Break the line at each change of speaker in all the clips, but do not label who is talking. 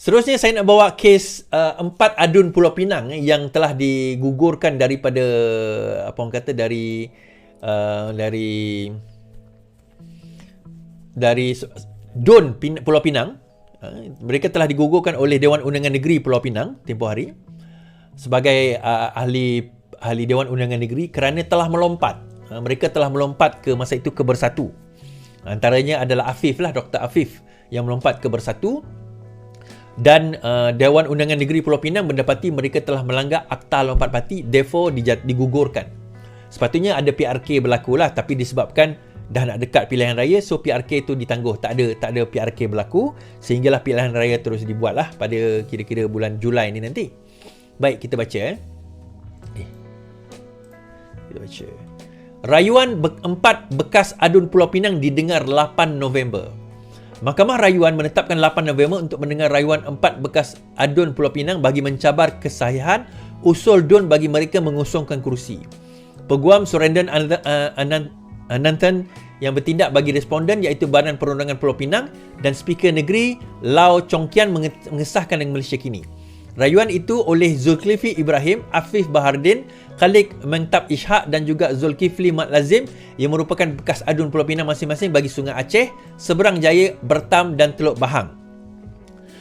Seterusnya saya nak bawa kes 4 adun Pulau Pinang yang telah digugurkan daripada apa orang kata dari Pulau Pinang. Mereka telah digugurkan oleh Dewan Undangan Negeri Pulau Pinang tempoh hari sebagai ahli Dewan Undangan Negeri kerana telah melompat. Mereka telah melompat ke masa itu ke Bersatu. Antaranya adalah Afif lah, Dr. Afif yang melompat ke Bersatu. Dan Dewan Undangan Negeri Pulau Pinang mendapati mereka telah melanggar Akta Lompat Parti, therefore digugurkan. Sepatutnya ada PRK berlaku lah, tapi disebabkan dah nak dekat pilihan raya, so PRK tu ditangguh. Tak ada PRK berlaku, sehinggalah pilihan raya terus dibuat lah pada kira-kira bulan Julai ni nanti. Baik, kita baca kita baca. Rayuan 4 bekas adun Pulau Pinang didengar 8 November. Mahkamah Rayuan menetapkan 8 November untuk mendengar rayuan 4 bekas adun Pulau Pinang bagi mencabar kesahihan usul DUN bagi mereka mengosongkan kerusi. Peguam Surendran Anantan yang bertindak bagi responden iaitu Badan Perundangan Pulau Pinang dan Speaker Negeri Lau Chong Kian mengesahkan dengan Malaysia Kini. Rayuan itu oleh Zulkifli Ibrahim, Afif Bahardin, Khalid Mengtab Ishak dan juga Zulkifli Mat Lazim yang merupakan bekas adun Pulau Pinang masing-masing bagi Sungai Aceh, Seberang Jaya, Bertam dan Teluk Bahang.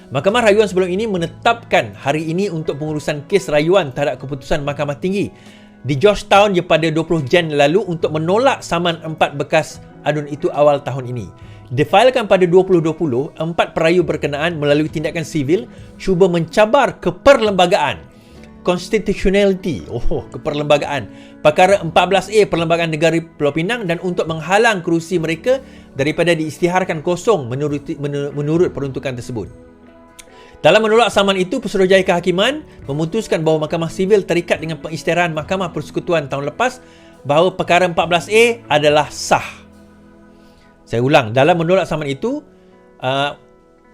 Mahkamah Rayuan sebelum ini menetapkan hari ini untuk pengurusan kes rayuan terhadap keputusan Mahkamah Tinggi di Georgetown pada 20 Jan lalu untuk menolak saman 4 bekas adun itu awal tahun ini. Difailkan pada 2020, 4 perayu berkenaan melalui tindakan sivil cuba mencabar keperlembagaan, constitutionality, keperlembagaan, perkara 14A Perlembagaan Negara Pulau Pinang dan untuk menghalang kerusi mereka daripada diisytiharkan kosong menurut peruntukan tersebut. Dalam menolak saman itu, Pesuruhjaya Kehakiman memutuskan bahawa Mahkamah Sivil terikat dengan pengisytiharan Mahkamah Persekutuan tahun lepas bahawa perkara 14A adalah sah. Saya ulang, dalam menolak saman itu,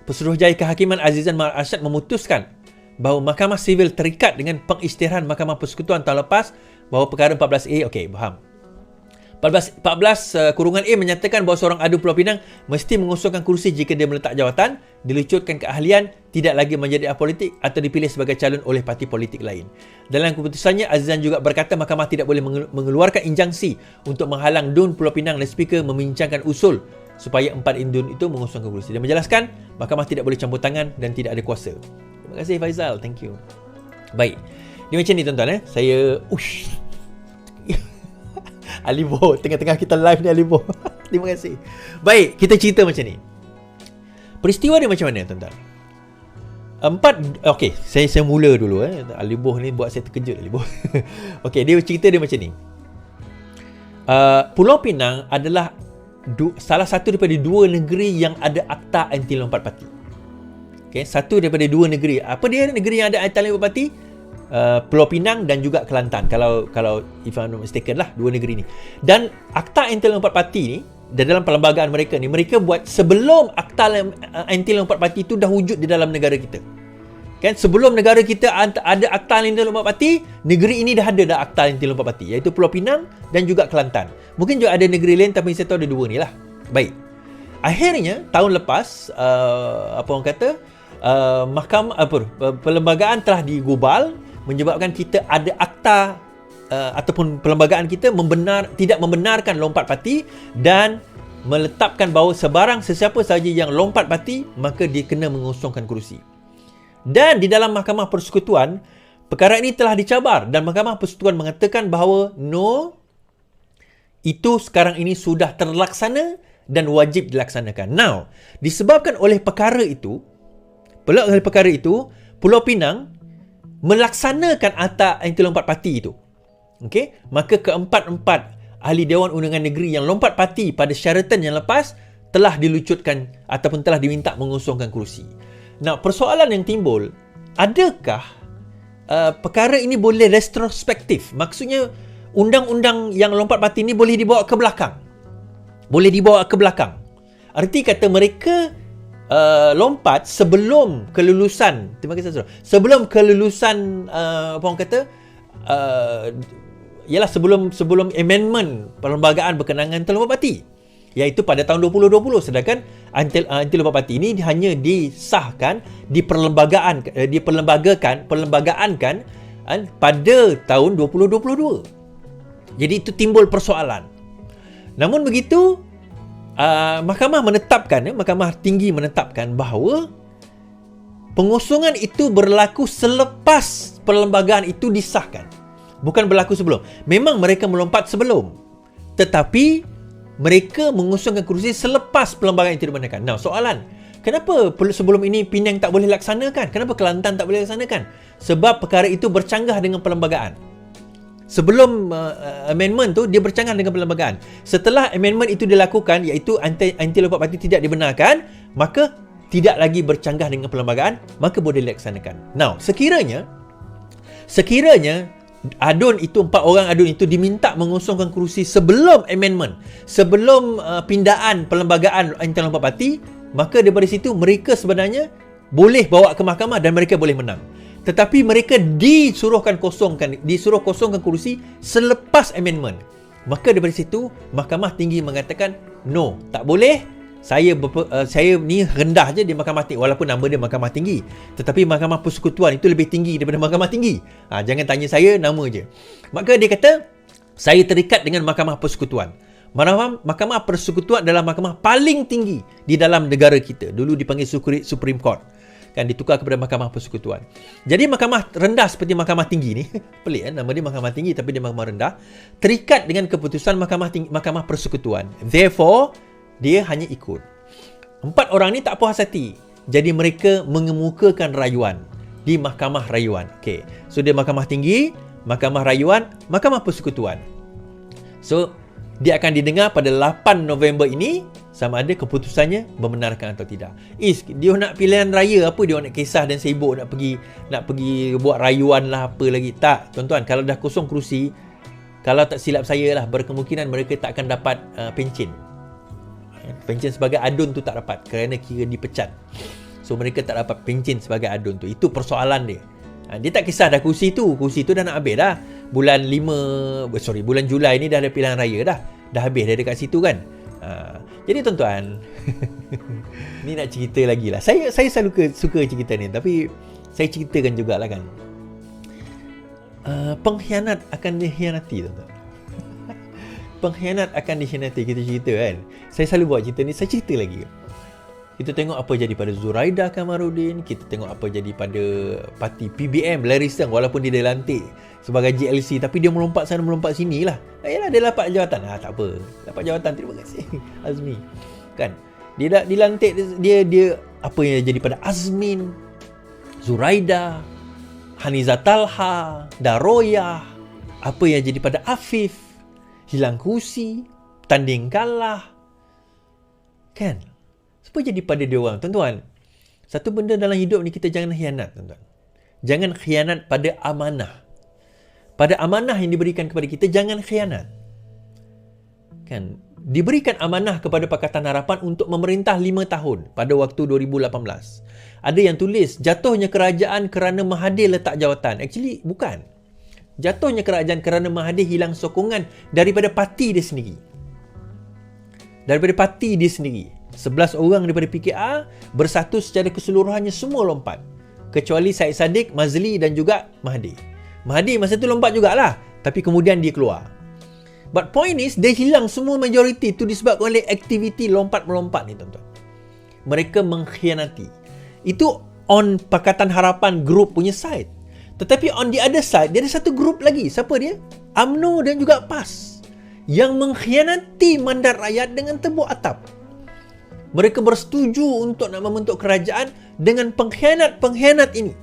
Pesuruhjaya Kehakiman Azizan Mahal Arsyad memutuskan bahawa Mahkamah Sivil terikat dengan pengisytiharan Mahkamah Persekutuan tahun lepas bahawa perkara 14A, okey, faham. 14 kurungan A menyatakan bahawa seorang adun Pulau Pinang mesti mengosongkan kursi jika dia meletak jawatan, dilucutkan keahlian, tidak lagi menjadi apolitik atau dipilih sebagai calon oleh parti politik lain. Dalam keputusannya, Azizan juga berkata mahkamah tidak boleh mengeluarkan injunksi untuk menghalang DUN Pulau Pinang dan Speaker membincangkan usul supaya 4 DUN itu mengosongkan kursi. Dia menjelaskan, mahkamah tidak boleh campur tangan dan tidak ada kuasa. Terima kasih Faizal, thank you. Baik, dia macam ni tuan-tuan. Saya Alibo, tengah-tengah kita live ni Alibo. Terima kasih. Baik, kita cerita macam ni. Peristiwa dia macam mana tuan-tuan? 4, okey, saya mula dulu Alibo ni buat saya terkejut Alibo. Okey, dia cerita dia macam ni. Pulau Pinang adalah salah satu daripada 2 negeri yang ada Akta Anti Lompat Parti. Okey, satu daripada 2 negeri. Apa dia negeri yang ada Akta Lompat Parti? Pulau Pinang dan juga Kelantan, kalau if I'm not mistaken lah, 2 negeri ni. Dan Akta Anti Lompat Parti ni dalam perlembagaan mereka ni, mereka buat sebelum Akta Anti Lompat Parti tu dah wujud di dalam negara kita. Kan, sebelum negara kita ada Akta Anti Lompat Parti, negeri ini dah ada Akta Anti Lompat Parti, iaitu Pulau Pinang dan juga Kelantan. Mungkin juga ada negeri lain, tapi saya tahu ada 2 ni lah. Baik, akhirnya tahun lepas apa orang kata, perlembagaan telah digubal, menyebabkan kita ada akta ataupun perlembagaan kita tidak membenarkan lompat parti dan meletakkan bahawa sesiapa sahaja yang lompat parti maka dia kena mengosongkan kerusi. Dan di dalam Mahkamah Persekutuan, perkara ini telah dicabar dan Mahkamah Persekutuan mengatakan bahawa no, itu sekarang ini sudah terlaksana dan wajib dilaksanakan. Now, disebabkan oleh perkara itu, Pulau Pinang melaksanakan Akta Anti Lompat Parti itu. Okey, maka keempat-empat ahli Dewan Undangan Negeri yang lompat parti pada Sheraton yang lepas telah dilucutkan ataupun telah diminta mengosongkan kerusi. Nah, persoalan yang timbul, adakah perkara ini boleh retrospektif? Maksudnya undang-undang yang lompat parti ini boleh dibawa ke belakang. Arti kata mereka lompat sebelum kelulusan, terima kasih Saudara, sebelum kelulusan apa orang kata, ialah sebelum amendment perlembagaan berkenaan dengan lompat parti. iaitu pada tahun 2020, sedangkan Anti Lompat Parti ini hanya disahkan, perlembagaankan pada tahun 2022. Jadi itu timbul persoalan. Namun begitu, Mahkamah Tinggi menetapkan bahawa pengosongan itu berlaku selepas perlembagaan itu disahkan. Bukan berlaku sebelum. Memang mereka melompat sebelum, tetapi mereka mengusungkan kerusi selepas perlembagaan itu dibenarkan. Nah, soalan, kenapa sebelum ini Penang tak boleh laksanakan? Kenapa Kelantan tak boleh laksanakan? Sebab perkara itu bercanggah dengan perlembagaan. Sebelum amendment tu, dia bercanggah dengan perlembagaan. Setelah amendment itu dilakukan, iaitu Anti Lompat Parti tidak dibenarkan, maka tidak lagi bercanggah dengan perlembagaan, maka boleh dilaksanakan. Now, sekiranya empat orang adun itu diminta mengosongkan kerusi sebelum amendment, sebelum pindaan perlembagaan Anti Lompat Parti, maka daripada situ mereka sebenarnya boleh bawa ke mahkamah dan mereka boleh menang. Tetapi mereka disuruh kosongkan kerusi selepas amendment. Maka daripada situ Mahkamah Tinggi mengatakan no, tak boleh. Saya ni rendah je di Mahkamah Tinggi, walaupun nama dia Mahkamah Tinggi, tetapi Mahkamah Persekutuan itu lebih tinggi daripada Mahkamah Tinggi. Jangan tanya saya, nama je. Maka dia kata saya terikat dengan Mahkamah Persekutuan. Mahkamah Persekutuan adalah mahkamah paling tinggi di dalam negara kita. Dulu dipanggil Supreme Court, kan ditukar kepada Mahkamah Persekutuan. Jadi mahkamah rendah seperti Mahkamah Tinggi ni pelik kan, nama dia Mahkamah Tinggi tapi dia mahkamah rendah, terikat dengan keputusan Mahkamah Persekutuan. Therefore, dia hanya ikut. 4 orang ni tak puas hati, jadi mereka mengemukakan rayuan di Mahkamah Rayuan. Okay, so dia Mahkamah Tinggi, Mahkamah Rayuan, Mahkamah Persekutuan. So dia akan didengar pada 8 November ini, sama ada keputusannya membenarkan atau tidak. Dia nak pilihan raya, apa dia nak kisah dan sibuk nak pergi buat rayuan lah apa lagi. Tak, tuan-tuan, kalau dah kosong kerusi, kalau tak silap saya lah, berkemungkinan mereka tak akan dapat pencen. Pencen sebagai adun tu tak dapat kerana kira dipecat. So mereka tak dapat pencen sebagai adun tu. Itu persoalan dia. Dia tak kisah dah kursi tu dah nak habis dah. Bulan Julai ni dah ada pilihan raya dah. Dah habis dah dekat situ kan. Jadi tuan-tuan, ni nak cerita lagi lah. Saya selalu suka cerita ni, tapi saya ceritakan jugalah kan. Pengkhianat akan dikhianati, tuan-tuan. Pengkhianat akan dikhianati, kita cerita kan. Saya selalu buat cerita ni, saya cerita lagi. Kita tengok apa jadi pada Zuraida Kamarudin, kita tengok apa jadi pada parti PBM Larry Seng, walaupun dia dilantik sebagai GLC, tapi dia melompat sana melompat sini lah. Yalah, dia dapat jawatan. Tak apa, dapat jawatan, terima kasih Azmi. Kan? Dia dah dilantik, dia apa yang jadi pada Azmin, Zuraida, Haniza Talha, Daroyah, apa yang jadi pada Afif, hilang kursi, tanding kalah. Kan? Apa jadi pada dia orang? Tuan-tuan, satu benda dalam hidup ni kita jangan khianat, tuan-tuan. Jangan khianat pada amanah. Pada amanah yang diberikan kepada kita, jangan khianat. Kan? Diberikan amanah kepada Pakatan Harapan untuk memerintah 5 tahun pada waktu 2018. Ada yang tulis, jatuhnya kerajaan kerana Mahathir letak jawatan. Actually, bukan. Jatuhnya kerajaan kerana Mahathir hilang sokongan daripada parti dia sendiri. Daripada parti dia sendiri. 11 orang daripada PKR bersatu secara keseluruhannya, semua lompat. Kecuali Syed Saddiq, Mazli dan juga Mahathir. Mahathir masa tu lompat jugalah, tapi kemudian dia keluar. But point is, dia hilang semua majoriti tu disebabkan oleh aktiviti lompat-melompat ni, tuan-tuan. Mereka mengkhianati. Itu on Pakatan Harapan group punya side. Tetapi on the other side, dia ada satu group lagi. Siapa dia? UMNO dan juga PAS, yang mengkhianati mandat rakyat dengan tepuk atap. Mereka bersetuju untuk nak membentuk kerajaan dengan pengkhianat-pengkhianat ini.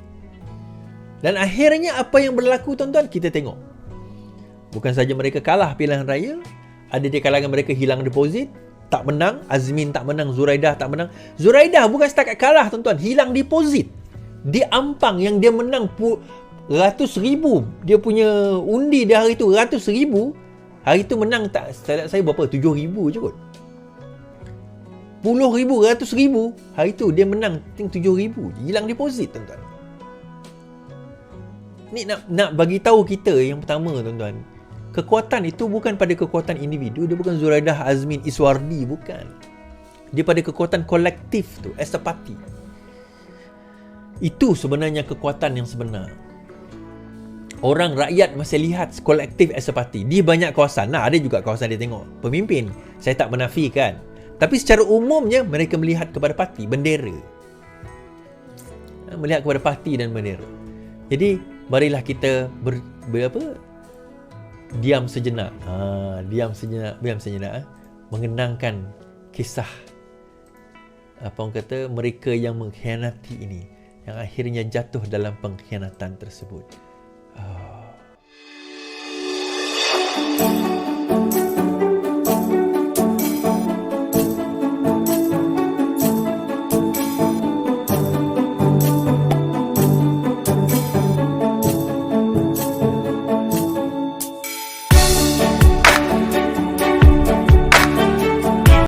Dan akhirnya apa yang berlaku, tuan-tuan, kita tengok. Bukan saja mereka kalah pilihan raya, ada di kalangan mereka hilang deposit, tak menang. Azmin tak menang, Zuraidah tak menang. Zuraidah bukan setakat kalah, tuan-tuan, hilang deposit. Di Ampang yang dia menang ratus ribu, dia punya undi dia hari tu ratus ribu, hari tu menang tak, saya berapa, 7,000 je kot. 10,000, 100,000, hari tu dia menang 7,000, hilang deposit, tuan-tuan. Ni nak bagi tahu kita yang pertama, tuan-tuan, Kekuatan itu bukan pada kekuatan individu, dia bukan Zuraidah Azmin Iswardi, bukan. Dia pada kekuatan kolektif tu, as a party. Itu sebenarnya kekuatan yang sebenar. Orang rakyat masih lihat kolektif as a party. Di banyak kawasan, ada juga kawasan dia tengok pemimpin. Saya tak menafikan. Tapi secara umumnya mereka melihat kepada parti, bendera. Melihat kepada parti dan bendera. Jadi, marilah kita diam sejenak. Diam sejenak. Mengenangkan kisah mereka yang mengkhianati ini, yang akhirnya jatuh dalam pengkhianatan tersebut.